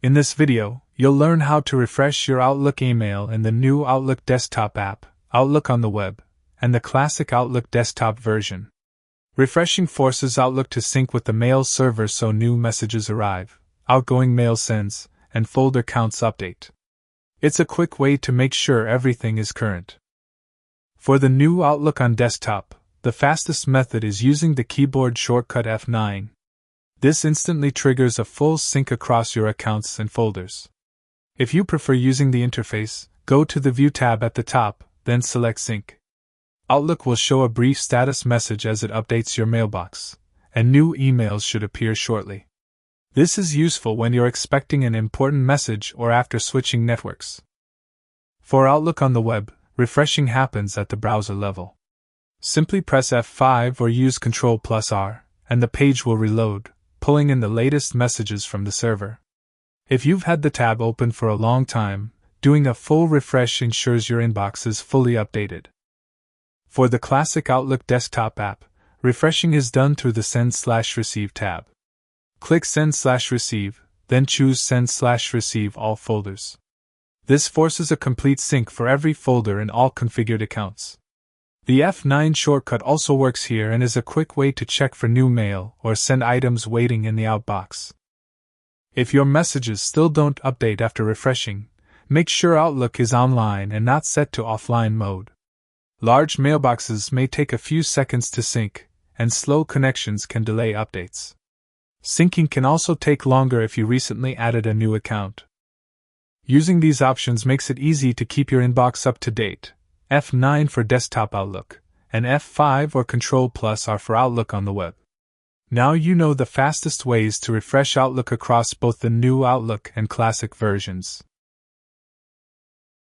In this video, you'll learn how to refresh your Outlook email in the new Outlook desktop app, Outlook on the web, and the classic Outlook desktop version. Refreshing forces Outlook to sync with the mail server so new messages arrive, outgoing mail sends, and folder counts update. It's a quick way to make sure everything is current. For the new Outlook on desktop, the fastest method is using the keyboard shortcut F9. This instantly triggers a full sync across your accounts and folders. If you prefer using the interface, go to the View tab at the top, then select Sync. Outlook will show a brief status message as it updates your mailbox, and new emails should appear shortly. This is useful when you're expecting an important message or after switching networks. For Outlook on the web, refreshing happens at the browser level. Simply press F5 or use Ctrl+R, and the page will reload, pulling in the latest messages from the server. If you've had the tab open for a long time, doing a full refresh ensures your inbox is fully updated. For the classic Outlook desktop app, refreshing is done through the Send/Receive tab. Click Send/Receive, then choose Send/Receive all folders. This forces a complete sync for every folder in all configured accounts. The F9 shortcut also works here and is a quick way to check for new mail or send items waiting in the outbox. If your messages still don't update after refreshing, make sure Outlook is online and not set to offline mode. Large mailboxes may take a few seconds to sync, and slow connections can delay updates. Syncing can also take longer if you recently added a new account. Using these options makes it easy to keep your inbox up to date. F9 for desktop Outlook, and F5 or Ctrl+R for Outlook on the web. Now you know the fastest ways to refresh Outlook across both the new Outlook and classic versions.